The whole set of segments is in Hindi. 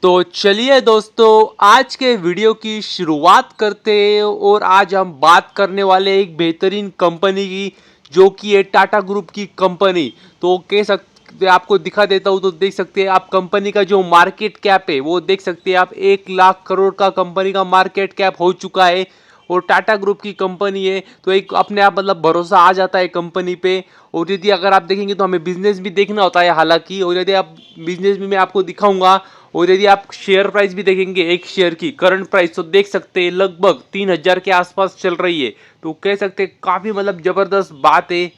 तो चलिए दोस्तों, आज के वीडियो की शुरुआत करते हैं और आज हम बात करने वाले हैं एक बेहतरीन कंपनी की, जो कि है टाटा ग्रुप की कंपनी। तो कह सकते आपको दिखा देता हूँ, तो देख सकते हैं आप कंपनी का जो मार्केट कैप है वो देख सकते हैं आप 1 लाख करोड़ का कंपनी का मार्केट कैप हो चुका है। और टाटा ग्रुप की कंपनी है तो एक अपने आप मतलब भरोसा आ जाता है कंपनी पे। और यदि अगर आप देखेंगे तो हमें बिजनेस भी देखना होता है हालांकि, और यदि आप बिजनेस भी मैं आपको दिखाऊंगा। और यदि आप शेयर प्राइस भी देखेंगे एक शेयर की करंट प्राइस, तो देख सकते हैं लगभग 3,000 के आसपास चल रही है। तो कह सकते हैं काफी मतलब जबरदस्त बात है।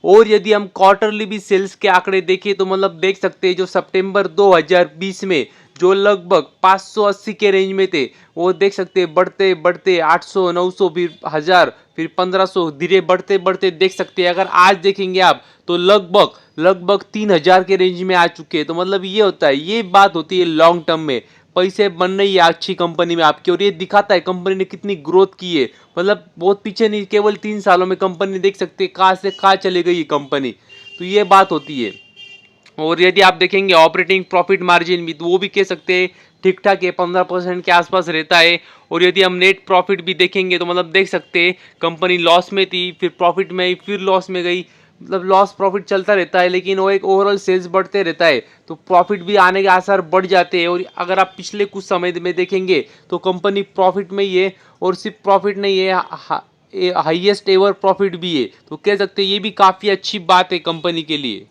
और यदि हम क्वार्टरली भी सेल्स के आंकड़े देखें तो मतलब देख सकते हैं जो सितंबर 2020 में जो लगभग 580 के रेंज में थे, वो देख सकते हैं बढ़ते बढ़ते 800 900 फिर 1000 फिर 1500 धीरे बढ़ते बढ़ते देख सकते हैं अगर आज देखेंगे आप तो लगभग लगभग 3000 के रेंज में आ चुके हैं। तो मतलब ये होता है, ये बात होती है लॉन्ग टर्म में पैसे बन रही है अच्छी कंपनी में आपकी, और ये दिखाता है कंपनी ने कितनी ग्रोथ की है। मतलब बहुत पीछे नहीं, केवल 3 सालों में कंपनी देख सकते हैं कहाँ से कहाँ चली गई कंपनी। तो ये बात होती है। और यदि आप देखेंगे ऑपरेटिंग प्रॉफिट मार्जिन भी, तो वो भी कह सकते हैं ठीक ठाक है, 15% के आसपास रहता है। और यदि हम नेट प्रॉफिट भी देखेंगे तो मतलब देख सकते हैं कंपनी लॉस में थी, फिर प्रॉफिट में आई, फिर लॉस में गई। मतलब लॉस प्रॉफिट चलता रहता है, लेकिन वो एक ओवरऑल सेल्स बढ़ते रहता है तो प्रॉफिट भी आने के आसार बढ़ जाते हैं। और अगर आप पिछले कुछ समय में देखेंगे तो कंपनी प्रॉफिट में ही है, और सिर्फ प्रॉफिट नहीं है, हाईएस्ट एवर प्रॉफिट भी है। तो कह सकते हैं ये भी काफ़ी अच्छी बात है कंपनी के लिए।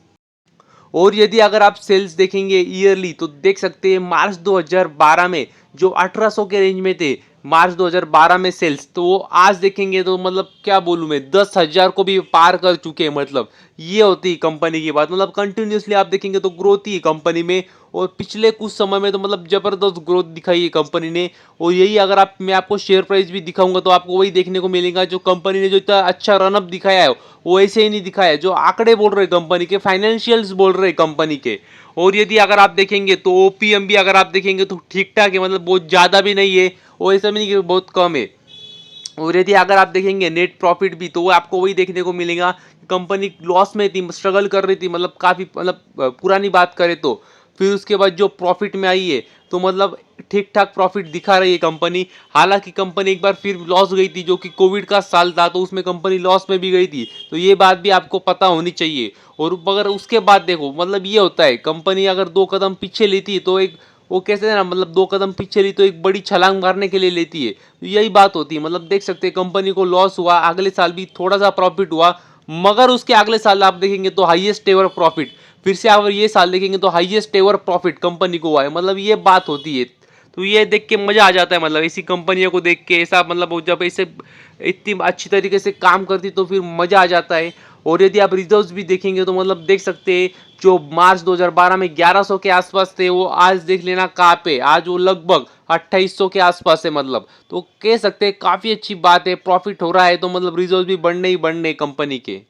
और यदि अगर आप सेल्स देखेंगे ईयरली तो देख सकते हैं मार्च 2012 में जो 1800 के रेंज में थे, मार्च 2012 में सेल्स, तो वो आज देखेंगे तो मतलब क्या बोलूं मैं, 10,000 को भी पार कर चुके हैं। मतलब ये होती है कंपनी की बात। मतलब कंटिन्यूसली आप देखेंगे तो ग्रोथ ही है कंपनी में, और पिछले कुछ समय में तो मतलब जबरदस्त ग्रोथ दिखाई है कंपनी ने। और यही अगर आप मैं आपको शेयर प्राइस भी दिखाऊंगा तो आपको वही देखने को मिलेगा, जो कंपनी ने जो इतना अच्छा रनअप दिखाया है वो ऐसे ही नहीं दिखाया है, जो आंकड़े बोल रहे कंपनी के, फाइनेंशियल्स बोल रहे कंपनी के। और यदि अगर आप देखेंगे तो ओपीएम भी अगर आप देखेंगे तो ठीक ठाक है, मतलब बहुत ज़्यादा भी नहीं है और ऐसा भी नहीं कि बहुत कम है। और यदि अगर आप देखेंगे नेट प्रॉफिट भी, तो वो आपको वही देखने को मिलेगा। कंपनी लॉस में थी, स्ट्रगल कर रही थी, मतलब काफ़ी मतलब पुरानी बात करें तो। फिर उसके बाद जो प्रॉफिट में आई है तो मतलब ठीक ठाक प्रॉफिट दिखा रही है कंपनी। हालांकि कंपनी एक बार फिर लॉस गई थी, जो कि कोविड का साल था, तो उसमें कंपनी लॉस में भी गई थी। तो ये बात भी आपको पता होनी चाहिए। और मगर उसके बाद देखो, मतलब ये होता है कंपनी अगर 2 कदम पीछे लेती है तो एक, वो कैसे है ना, मतलब 2 कदम पीछे ली तो एक बड़ी छलांग मारने के लिए लेती है। तो यही बात होती है। मतलब देख सकते हैं कंपनी को लॉस हुआ, अगले साल भी थोड़ा सा प्रॉफिट हुआ, मगर उसके अगले साल आप देखेंगे तो हाईएस्ट एवर प्रॉफिट, फिर से अगर ये साल देखेंगे तो हाईएस्ट एवर प्रॉफिट कंपनी को हुआ है। मतलब ये बात होती है। तो ये देख के मजा आ जाता है, मतलब ऐसी कंपनियों को देख के ऐसा, मतलब वो जब ऐसे इतनी अच्छी तरीके से काम करती तो फिर मजा आ जाता है। और यदि आप रिजर्व्स भी देखेंगे तो मतलब देख सकते हैं जो मार्च 2012 में 1100 के आसपास थे, वो आज देख लेना कहाँ पे, आज वो लगभग 2800 के आसपास है। मतलब तो कह सकते हैं काफी अच्छी बात है, प्रॉफिट हो रहा है तो मतलब रिजर्व भी बढ़ने कंपनी के।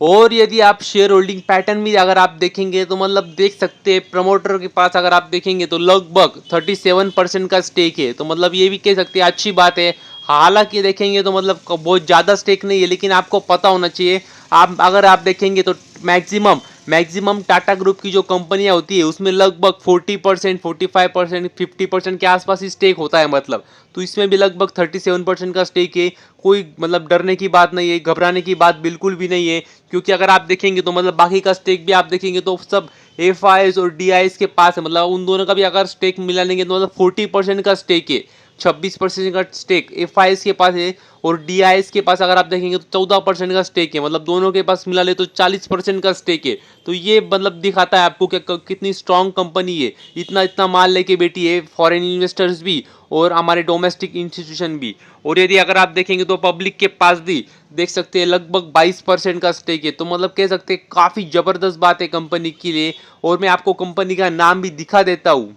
और यदि आप शेयर होल्डिंग पैटर्न भी अगर आप देखेंगे तो मतलब देख सकते हैं प्रमोटर के पास अगर आप देखेंगे तो लगभग 37% का स्टेक है। तो मतलब ये भी कह सकते हैं अच्छी बात है। हालांकि देखेंगे तो मतलब बहुत ज़्यादा स्टेक नहीं है, लेकिन आपको पता होना चाहिए। आप अगर आप देखेंगे तो मैक्सिमम मैक्सिमम टाटा ग्रुप की जो कंपनियां होती है उसमें लगभग 40%, 45%, 50% के आसपास ही स्टेक होता है। मतलब तो इसमें भी लगभग 37% का स्टेक है। कोई मतलब डरने की बात नहीं है, घबराने की बात बिल्कुल भी नहीं है। क्योंकि अगर आप देखेंगे तो मतलब बाकी का स्टेक भी आप देखेंगे तो सब एफ और डी के पास है। मतलब उन दोनों का भी अगर स्टेक मिला लेंगे तो मतलब 40% का स्टेक है, 26% का स्टेक एफ के पास है, और डी के पास अगर आप देखेंगे तो 14% का स्टेक है। मतलब दोनों के पास मिला ले तो 40% का स्टेक है। तो ये मतलब दिखाता है आपको कि कितनी स्ट्रांग कंपनी है, इतना इतना माल लेके बैठी है, फॉरेन इन्वेस्टर्स भी और हमारे डोमेस्टिक इंस्टीट्यूशन भी। और यदि अगर आप देखेंगे तो पब्लिक के पास भी देख सकते हैं लगभग 22% का स्टेक है। तो मतलब कह सकते हैं काफ़ी ज़बरदस्त बात है कंपनी के लिए। और मैं आपको कंपनी का नाम भी दिखा देता हूँ।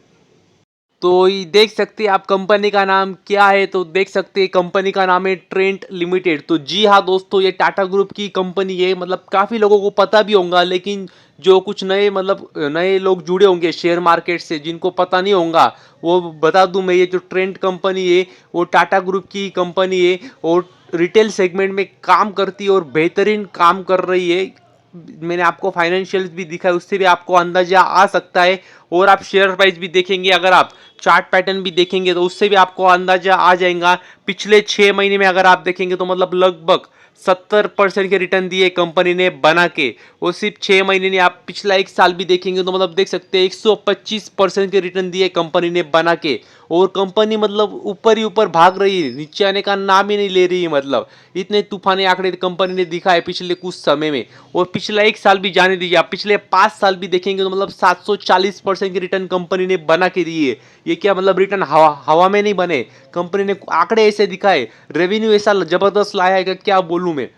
तो ये देख सकते हैं आप कंपनी का नाम क्या है, तो देख सकते हैं कंपनी का नाम है ट्रेंट लिमिटेड। तो जी हाँ दोस्तों, ये टाटा ग्रुप की कंपनी है। मतलब काफ़ी लोगों को पता भी होगा, लेकिन जो कुछ नए मतलब नए लोग जुड़े होंगे शेयर मार्केट से, जिनको पता नहीं होगा, वो बता दूं मैं, ये जो ट्रेंट कंपनी है वो टाटा ग्रुप की कंपनी है, और रिटेल सेगमेंट में काम करती है और बेहतरीन काम कर रही है। मैंने आपको फाइनेंशियल्स भी दिखा है, उससे भी आपको अंदाजा आ सकता है। और आप शेयर प्राइस भी देखेंगे, अगर आप चार्ट पैटर्न भी देखेंगे तो उससे भी आपको अंदाजा आ जाएगा। पिछले 6 महीने में अगर आप देखेंगे तो मतलब लगभग 70% के रिटर्न दिए कंपनी ने बना के। और सिर्फ 6 महीने नहीं, आप पिछला 1 साल भी देखेंगे तो मतलब देख सकते हैं 125% के रिटर्न दिए कंपनी ने बना के। और कंपनी मतलब ऊपर ही ऊपर भाग रही है, नीचे आने का नाम ही नहीं ले रही है। मतलब इतने तूफानी आंकड़े कंपनी ने दिखाए पिछले कुछ समय में। और पिछला 1 साल भी जाने दीजिए, आप पिछले 5 साल भी देखेंगे तो मतलब 740% की रिटर्न कंपनी ने बना के दिए। ये क्या मतलब रिटर्न हवा में नहीं बने, कंपनी ने आंकड़े ऐसे दिखाए, रेवेन्यू ऐसा जबरदस्त लाया है कि क्या बोलूं मैं।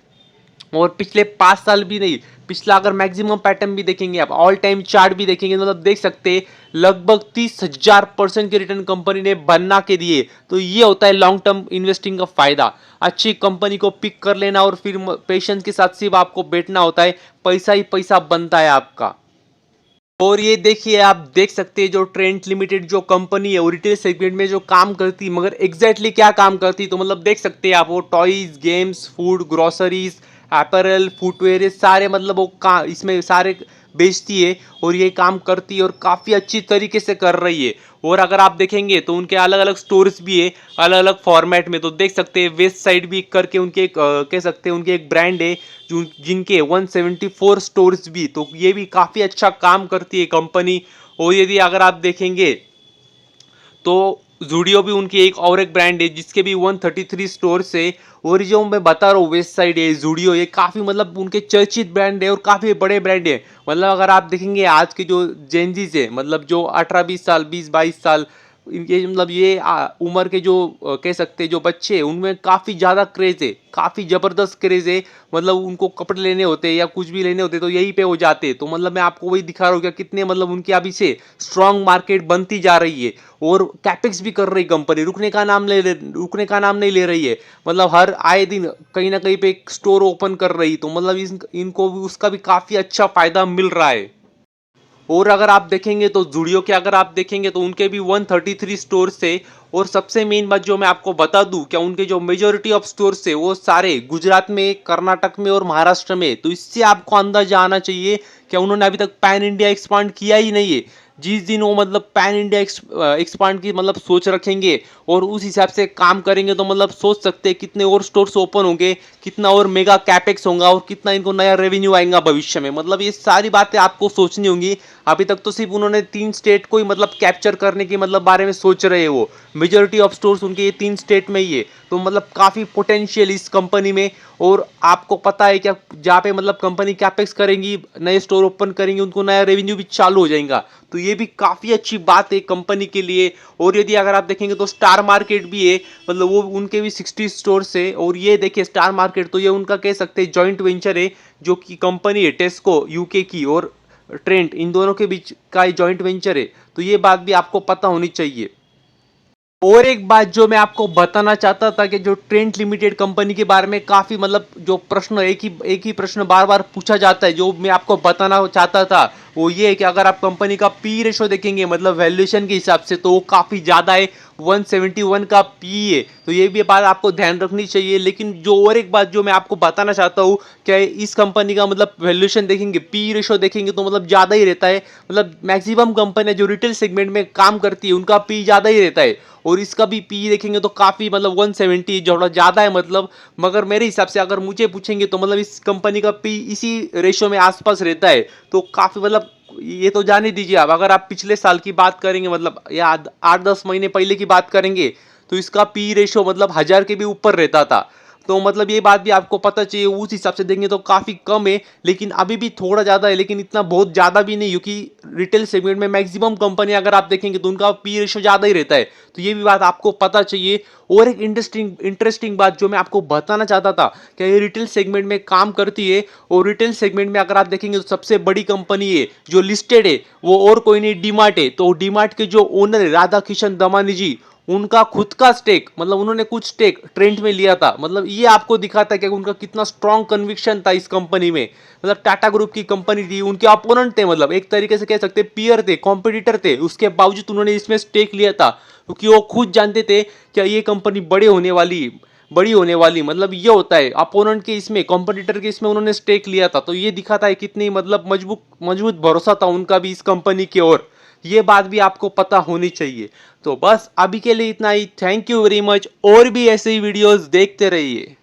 और पिछले 5 साल भी नहीं, पिछला अगर मैक्सिमम पैटर्न भी देखेंगे, आप ऑल टाइम चार्ट भी देखेंगे तो मतलब देख सकते हैं लगभग 30,000% के रिटर्न कंपनी ने बना के दिए। तो ये होता है लॉन्ग टर्म इन्वेस्टिंग का फायदा। अच्छी कंपनी को पिक कर लेना और फिर पेशेंस के साथ सिर्फ आपको बैठना होता है, पैसा ही पैसा बनता है आपका। और ये देखिए, आप देख सकते हैं जो ट्रेंड लिमिटेड जो कंपनी है वो रिटेल सेगमेंट में जो काम करती है, मगर एग्जैक्टली क्या काम करती है तो मतलब देख सकते हैं आप, वो toys, games, food, groceries, apparel, footwear, ये सारे मतलब वो इसमें सारे बेचती है और ये काम करती है और काफ़ी अच्छी तरीके से कर रही है। और अगर आप देखेंगे तो उनके अलग अलग स्टोर्स भी है, अलग अलग फॉर्मेट में। तो देख सकते हैं वेस्ट साइड भी करके उनके एक कह सकते हैं उनके एक ब्रांड है जिनके 174 स्टोर्स भी, तो ये भी काफ़ी अच्छा काम करती है कंपनी। और यदि अगर आप देखेंगे तो जूडियो भी उनकी एक ब्रांड है जिसके भी 133 स्टोर्स है। और जो मैं बता रहा हूँ वेस्ट साइड है जूडियो, ये काफ़ी मतलब उनके चर्चित ब्रांड है और काफ़ी बड़े ब्रांड है। मतलब अगर आप देखेंगे आज के जो जेनजीज है, मतलब जो 18-20 साल, 20-22 साल, इनके मतलब ये उम्र के जो कह सकते हैं जो बच्चे हैं, उनमें काफ़ी ज़्यादा क्रेज़ है, काफ़ी ज़बरदस्त क्रेज़ है। मतलब उनको कपड़े लेने होते हैं या कुछ भी लेने होते तो यहीं पे हो जाते हैं। तो मतलब मैं आपको वही दिखा रहा हूँ क्या कितने मतलब उनकी अभी से स्ट्रॉन्ग मार्केट बनती जा रही है। और कैपेक्स भी कर रही कंपनी, रुकने का नाम नहीं ले रही है। मतलब हर आए दिन कहीं ना कहीं पे एक स्टोर ओपन कर रही, तो मतलब इनको भी उसका भी काफ़ी अच्छा फायदा मिल रहा है। और अगर आप देखेंगे तो जूडियो के अगर आप देखेंगे तो उनके भी 133 स्टोर्स है। और सबसे मेन बात जो मैं आपको बता दूं, क्या उनके जो मेजोरिटी ऑफ स्टोर्स है वो सारे गुजरात में, कर्नाटक में और महाराष्ट्र में। तो इससे आपको अंदाजा आना चाहिए कि उन्होंने अभी तक पैन इंडिया एक्सपांड किया ही नहीं है। जिस दिन वो मतलब पैन इंडिया एक्सपांड की मतलब सोच रखेंगे और उस हिसाब से काम करेंगे तो मतलब सोच सकते हैं कितने और स्टोर्स ओपन होंगे, कितना और मेगा कैपेक्स होगा और कितना इनको नया रेवेन्यू आएगा भविष्य में। मतलब ये सारी बातें आपको सोचनी होंगी। अभी तक तो सिर्फ उन्होंने 3 स्टेट को ही मतलब कैप्चर करने के मतलब बारे में सोच रहे हैं। वो मेजोरिटी ऑफ स्टोर्स उनके ये 3 स्टेट में ही है। तो मतलब काफ़ी पोटेंशियल इस कंपनी में। और आपको पता है क्या, जहाँ पे मतलब कंपनी कैपेक्स करेंगी, नए स्टोर ओपन करेंगे, उनको नया रेवेन्यू भी चालू हो जाएगा। तो ये भी काफ़ी अच्छी बात है कंपनी के लिए। और यदि अगर आप देखेंगे तो स्टार मार्केट भी है, मतलब वो उनके भी 60 स्टोर्स है। और ये देखिए स्टार मार्केट तो ये उनका कह सकते हैं जॉइंट वेंचर है, जो कि कंपनी है टेस्को यूके की और ट्रेंट, इन दोनों के बीच का जॉइंट वेंचर है। तो ये बात भी आपको पता होनी चाहिए। और एक बात जो मैं आपको बताना चाहता था कि जो ट्रेंट लिमिटेड कंपनी के बारे में काफ़ी मतलब जो प्रश्न एक ही प्रश्न बार बार पूछा जाता है, जो मैं आपको बताना चाहता था वो ये है कि अगर आप कंपनी का पी रेशो देखेंगे मतलब वैल्यूएशन के हिसाब से, तो वो काफ़ी ज़्यादा है, 171 का पी है। तो ये भी बात आपको ध्यान रखनी चाहिए। लेकिन जो और एक बात जो मैं आपको बताना चाहता हूँ, क्या इस कंपनी का मतलब वैल्यूएशन देखेंगे, पी रेशो देखेंगे तो मतलब ज़्यादा ही रहता है। मतलब मैक्सिमम कंपनी जो रिटेल सेगमेंट में काम करती है उनका पी ज़्यादा ही रहता है। और इसका भी पी देखेंगे तो काफ़ी मतलब 170 थोड़ा ज़्यादा है मतलब। मगर मेरे हिसाब से अगर मुझे पूछेंगे तो मतलब इस कंपनी का पी इसी रेशो में आसपास रहता है। तो काफ़ी मतलब ये तो जान ही दीजिए आप, अगर आप पिछले साल की बात करेंगे मतलब या 8-10 महीने पहले की बात करेंगे तो इसका पी रेशो मतलब 1000 के भी ऊपर रहता था। तो मतलब ये बात भी आपको पता चाहिए, उस हिसाब से देंगे तो काफ़ी कम है। लेकिन अभी भी थोड़ा ज़्यादा है, लेकिन इतना बहुत ज़्यादा भी नहीं, क्योंकि रिटेल सेगमेंट में मैक्सिमम कंपनी अगर आप देखेंगे तो उनका पी रेशो ज़्यादा ही रहता है। तो ये भी बात आपको पता चाहिए। और एक इंटरेस्टिंग बात जो मैं आपको बताना चाहता था कि ये रिटेल सेगमेंट में काम करती है। और रिटेल सेगमेंट में अगर आप देखेंगे तो सबसे बड़ी कंपनी है जो लिस्टेड है वो और कोई नहीं, डीमार्ट है। तो डीमार्ट के जो ओनर है राधा किशन दमानी जी, उनका खुद का स्टेक मतलब उन्होंने कुछ स्टेक ट्रेंट में लिया था। मतलब ये आपको दिखाता है कि उनका कितना स्ट्रॉन्ग कन्विक्शन था इस कंपनी में। मतलब टाटा ग्रुप की कंपनी थी, उनके अपोनेंट थे, मतलब एक तरीके से कह सकते हैं पीयर थे, कॉम्पिटिटर थे, उसके बावजूद उन्होंने इसमें स्टेक लिया था क्योंकि वो खुद जानते थे कि ये कंपनी बड़े होने वाली। बड़ी होने वाली, मतलब ये होता है अपोनेंट के इसमें, कॉम्पिटिटर के इसमें उन्होंने स्टेक लिया था, तो ये दिखाता है कितनी मतलब मजबूत मजबूत भरोसा था उनका भी इस कंपनी की ओर। ये बात भी आपको पता होनी चाहिए। तो बस अभी के लिए इतना ही। Thank you very much. और भी ऐसे ही वीडियोस देखते रहिए।